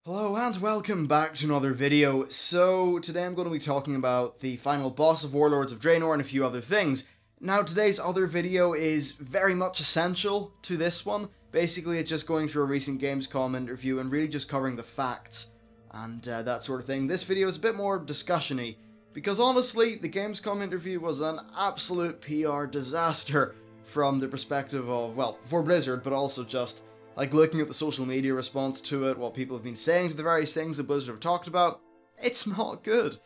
Hello and welcome back to another video. So today I'm going to be talking about the final boss of Warlords of Draenor and a few other things. Now today's other video is very much essential to this one. Basically it's just going through a recent Gamescom interview and really just covering the facts and that sort of thing. This video is a bit more discussion-y because honestly the Gamescom interview was an absolute PR disaster from the perspective of, well, for Blizzard, but also just like looking at the social media response to it, what people have been saying to the various things that Blizzard have talked about. It's not good.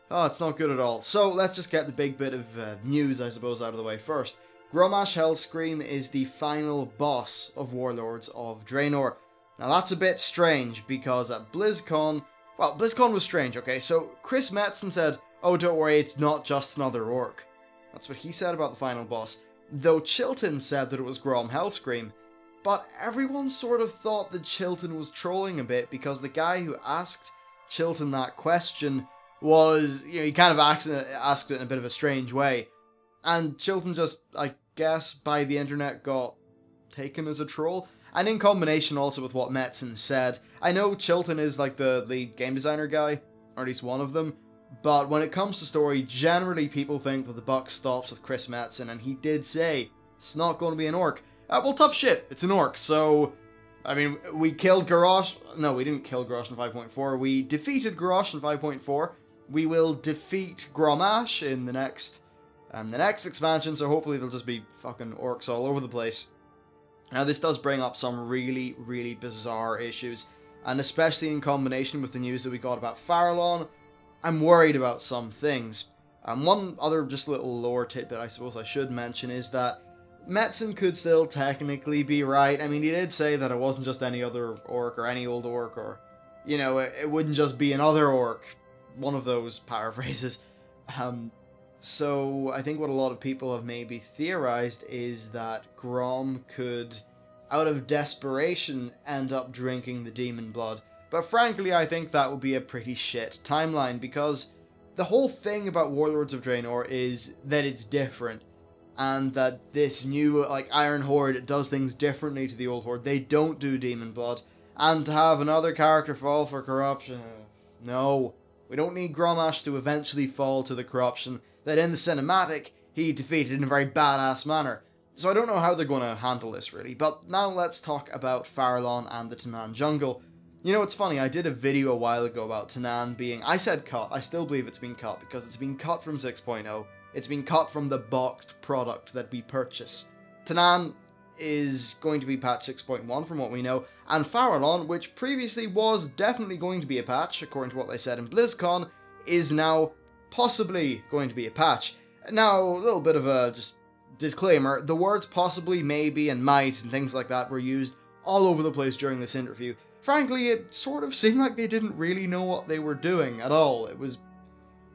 Oh, it's not good at all. So let's just get the big bit of news, I suppose, out of the way first. Grommash Hellscream is the final boss of Warlords of Draenor. Now that's a bit strange because at BlizzCon, well, BlizzCon was strange, okay? So Chris Metzen said, "Oh, don't worry, it's not just another orc." That's what he said about the final boss. Though Chilton said that it was Grom Hellscream. But everyone sort of thought that Chilton was trolling a bit because the guy who asked Chilton that question was, he kind of asked it in a bit of a strange way. And Chilton just, I guess, by the internet got taken as a troll. And in combination also with what Metzen said, I know Chilton is like the lead game designer guy, or at least one of them, but when it comes to story, generally people think that the buck stops with Chris Metzen, and he did say, it's not going to be an orc. Well, tough shit, it's an orc, so, I mean, we killed Garrosh. No, we didn't kill Garrosh in 5.4, we defeated Garrosh in 5.4, we will defeat Grommash in the next expansion, so hopefully there'll just be fucking orcs all over the place. Now, this does bring up some really, really bizarre issues, and especially in combination with the news that we got about Farahlon, I'm worried about some things. One other just little lore tidbit I suppose I should mention is that Metzen could still technically be right. I mean, he did say that it wasn't just any other orc or any old orc or, it wouldn't just be another orc. One of those paraphrases. So I think what a lot of people have maybe theorized is that Grom could, out of desperation, end up drinking the demon blood. But frankly, I think that would be a pretty shit timeline because the whole thing about Warlords of Draenor is that it's different. And that this new, Iron Horde does things differently to the old Horde. They don't do demon blood. And to have another character fall for corruption... No. We don't need Grommash to eventually fall to the corruption that in the cinematic, he defeated in a very badass manner. So I don't know how they're going to handle this, really. But now let's talk about Farahlon and the Tanaan jungle. It's funny, I did a video a while ago about Tanaan being... I said cut. I still believe it's been cut, because it's been cut from 6.0. It's been cut from the boxed product that we purchase. Tanaan is going to be patch 6.1 from what we know, and Farahlon, which previously was definitely going to be a patch, according to what they said in BlizzCon, is now possibly going to be a patch. Now, a little bit of a just disclaimer, the words possibly, maybe, and might, and things like that were used all over the place during this interview. Frankly, it sort of seemed like they didn't really know what they were doing at all.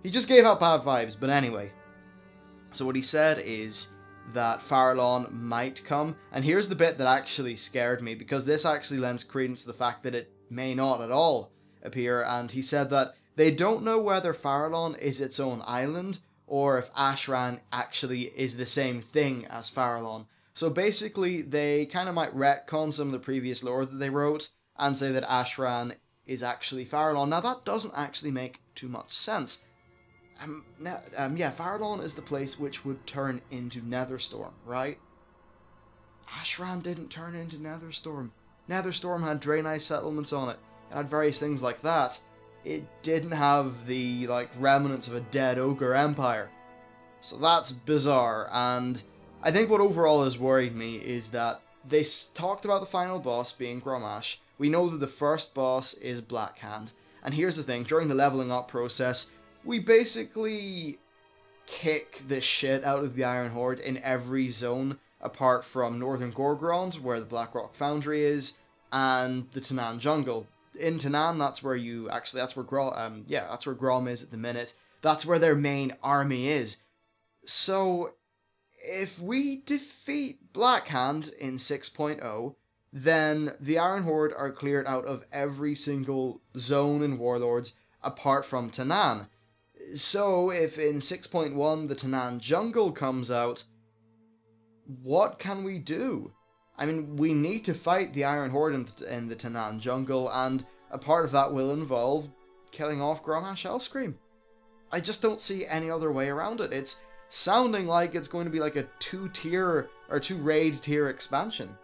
He just gave out bad vibes, but anyway. So what he said is that Farahlon might come, and here's the bit that actually scared me, because this actually lends credence to the fact that it may not at all appear, and he said that they don't know whether Farahlon is its own island, or if Ashran actually is the same thing as Farahlon. So basically, they kind of might retcon some of the previous lore that they wrote, and say that Ashran is actually Farahlon. Now that doesn't actually make too much sense. Farahlon is the place which would turn into Netherstorm, right? Ashran didn't turn into Netherstorm. Netherstorm had Draenei settlements on it. It had various things like that. It didn't have the, remnants of a dead ogre empire. So that's bizarre, and I think what overall has worried me is that they talked about the final boss being Grommash. We know that the first boss is Blackhand. And here's the thing, during the leveling up process, we basically kick the shit out of the Iron Horde in every zone, apart from Northern Gorgrond, where the Blackrock Foundry is, and the Tanaan jungle. In Tanaan, that's where Grom is at the minute. That's where their main army is. So, if we defeat Blackhand in 6.0, then the Iron Horde are cleared out of every single zone in Warlords, apart from Tanaan. So, if in 6.1 the Tanaan jungle comes out, what can we do? I mean, we need to fight the Iron Horde in the Tanaan jungle, and a part of that will involve killing off Grommash Hellscream. I just don't see any other way around it. It's sounding like it's going to be like a 2-tier or 2-raid tier expansion.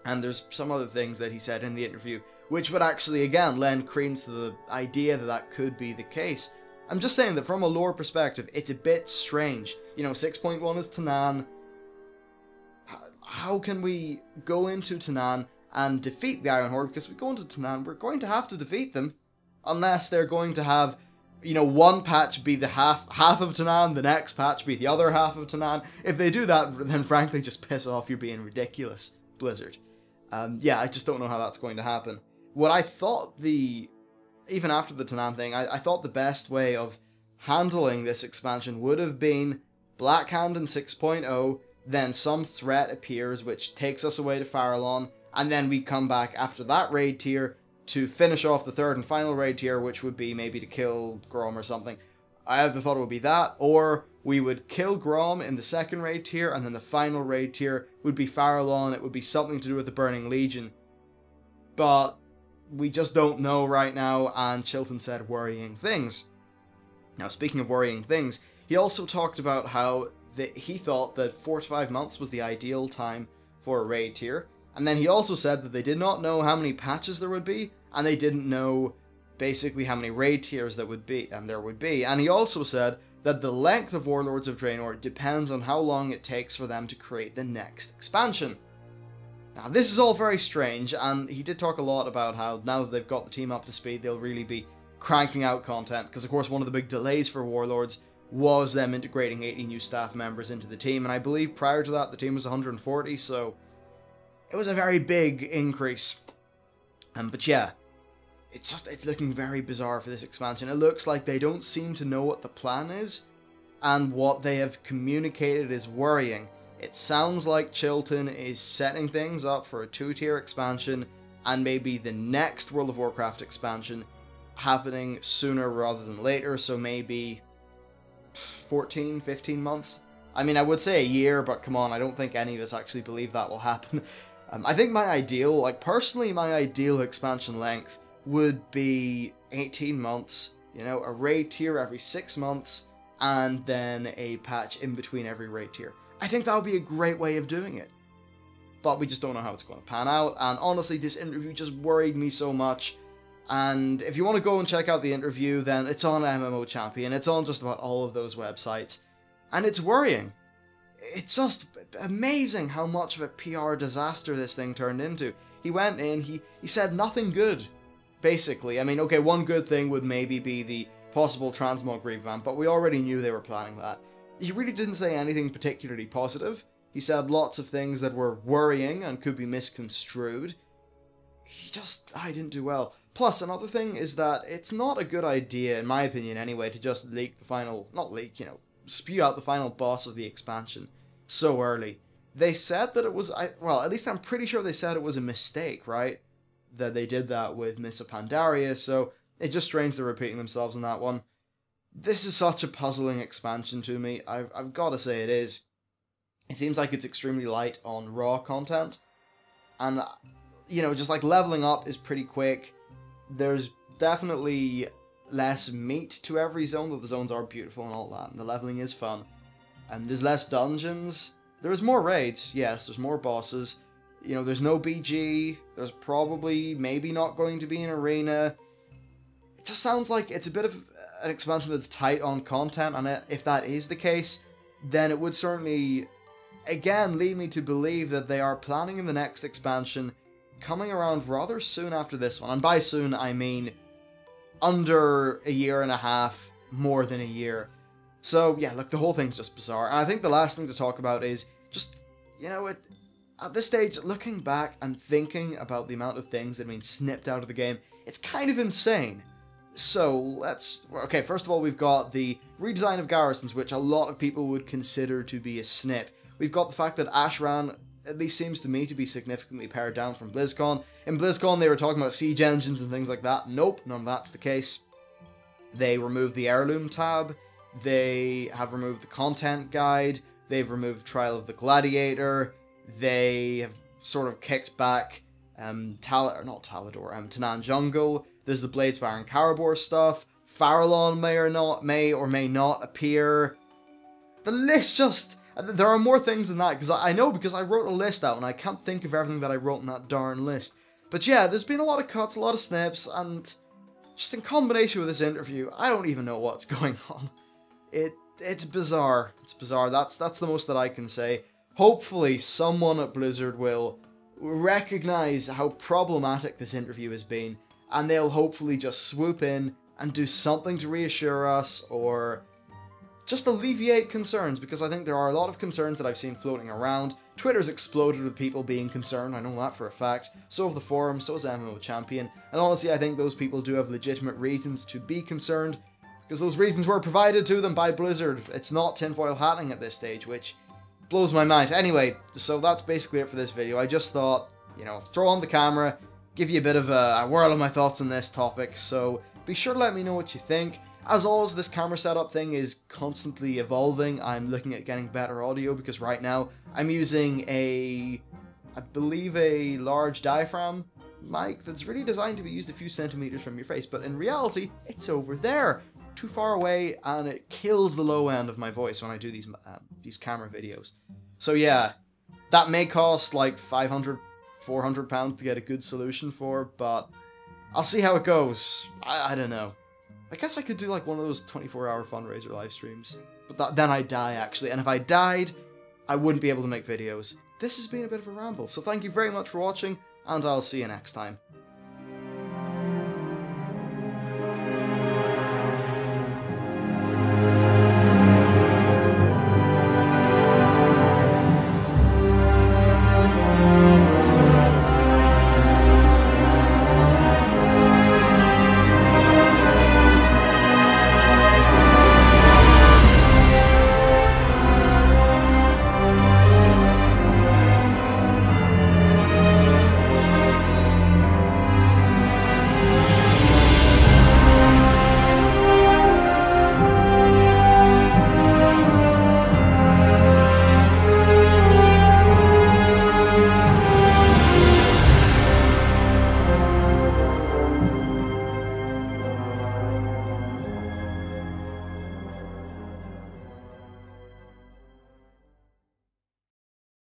And there's some other things that he said in the interview, which would actually, again, lend credence to the idea that that could be the case. I'm just saying that from a lore perspective, it's a bit strange. You know, 6.1 is Tanaan. How can we go into Tanaan and defeat the Iron Horde? Because if we go into Tanaan, we're going to have to defeat them. Unless they're going to have, you know, one patch be the half of Tanaan, the next patch be the other half of Tanaan. If they do that, then frankly just piss off, you're being ridiculous, Blizzard. Yeah, I just don't know how that's going to happen. What I thought even after the Tanaan thing, I thought the best way of handling this expansion would have been Blackhand in 6.0, then some threat appears which takes us away to Farahlon, and then we come back after that raid tier to finish off the third and final raid tier, which would be maybe to kill Grom or something. I either thought it would be that, or we would kill Grom in the second raid tier, and then the final raid tier would be Farahlon. It would be something to do with the Burning Legion. But we just don't know right now, and Chilton said worrying things. Now, speaking of worrying things, he also talked about how he thought that 4 to 5 months was the ideal time for a raid tier, and then he also said that they did not know how many patches there would be, and they didn't know basically how many raid tiers there would be, and he also said that the length of Warlords of Draenor depends on how long it takes for them to create the next expansion. Now, this is all very strange, and he did talk a lot about how now that they've got the team up to speed, they'll really be cranking out content, because of course one of the big delays for Warlords was them integrating 80 new staff members into the team, and I believe prior to that the team was 140, so it was a very big increase. But yeah, it's looking very bizarre for this expansion. It looks like they don't seem to know what the plan is, and what they have communicated is worrying. It sounds like Chilton is setting things up for a 2-tier expansion, and maybe the next World of Warcraft expansion happening sooner rather than later, so maybe 14, 15 months? I mean, I would say a year, but come on, I don't think any of us actually believe that will happen. I think my ideal, personally my ideal expansion length would be 18 months, you know, a raid tier every 6 months, and then a patch in between every raid tier. I think that would be a great way of doing it. But we just don't know how it's going to pan out, and honestly, this interview just worried me so much. And if you want to go and check out the interview, then it's on MMO Champion, it's on just about all of those websites, and it's worrying. It's just amazing how much of a PR disaster this thing turned into. He went in, he said nothing good, basically. I mean, okay, one good thing would maybe be the possible transmog revamp, but we already knew they were planning that. He really didn't say anything particularly positive. He said lots of things that were worrying and could be misconstrued. I didn't do well. Plus, another thing is that it's not a good idea, in my opinion anyway, to just leak the final, spew out the final boss of the expansion so early. They said that it was, well, at least I'm pretty sure they said it was a mistake, right? That they did that with Missa Pandaria, so it's just strange they're repeating themselves on that one. This is such a puzzling expansion to me, I've got to say it is. It seems like it's extremely light on raw content, and, you know, just like leveling up is pretty quick. There's definitely less meat to every zone, though the zones are beautiful and all that, and the leveling is fun. And there's less dungeons. There's more raids, yes, there's more bosses. You know, there's no BG, there's probably maybe not going to be an arena. It just sounds like it's a bit of an expansion that's tight on content, and if that is the case, then it would certainly, again, lead me to believe that they are planning in the next expansion coming around rather soon after this one. And by soon, I mean under a year and a half, more than a year. So, yeah, look, the whole thing's just bizarre. And I think the last thing to talk about is just, you know, at this stage, looking back and thinking about the amount of things that have been snipped out of the game, it's kind of insane. So, okay, first of all, we've got the redesign of garrisons, which a lot of people would consider to be a snip. We've got the fact that Ashran, at least seems to me, to be significantly pared down from BlizzCon. In BlizzCon, they were talking about siege engines and things like that. Nope, none of that's the case. They removed the heirloom tab. They have removed the content guide. They've removed Trial of the Gladiator. They have sort of kicked back Tanan Jungle. There's the Blades Baron Karabor stuff. Farahlon may or may not appear. The list just... There are more things than that, because I know, because I wrote a list out, and I can't think of everything that I wrote in that darn list. But yeah, there's been a lot of cuts, a lot of snips, and just in combination with this interview, I don't even know what's going on. It's bizarre. It's bizarre. That's the most that I can say. Hopefully, someone at Blizzard will recognize how problematic this interview has been, and they'll hopefully just swoop in and do something to reassure us, or just alleviate concerns, because I think there are a lot of concerns that I've seen floating around. Twitter's exploded with people being concerned, I know that for a fact. So have the forums, so has MMO Champion, and honestly I think those people do have legitimate reasons to be concerned, because those reasons were provided to them by Blizzard. It's not tinfoil hatting at this stage, which blows my mind. Anyway, so that's basically it for this video. I just thought, you know, throw on the camera, give you a bit of a whirl of my thoughts on this topic, so be sure to let me know what you think. As always, this camera setup thing is constantly evolving. I'm looking at getting better audio, because right now I'm using I believe a large diaphragm mic that's really designed to be used a few centimeters from your face, but in reality, it's over there, too far away, and it kills the low end of my voice when I do these camera videos. So yeah, that may cost like £500, £400 to get a good solution for, but I'll see how it goes. I don't know. I guess I could do like one of those 24-hour fundraiser live streams. But then I'd die, actually. And if I died, I wouldn't be able to make videos. This has been a bit of a ramble. So thank you very much for watching, and I'll see you next time.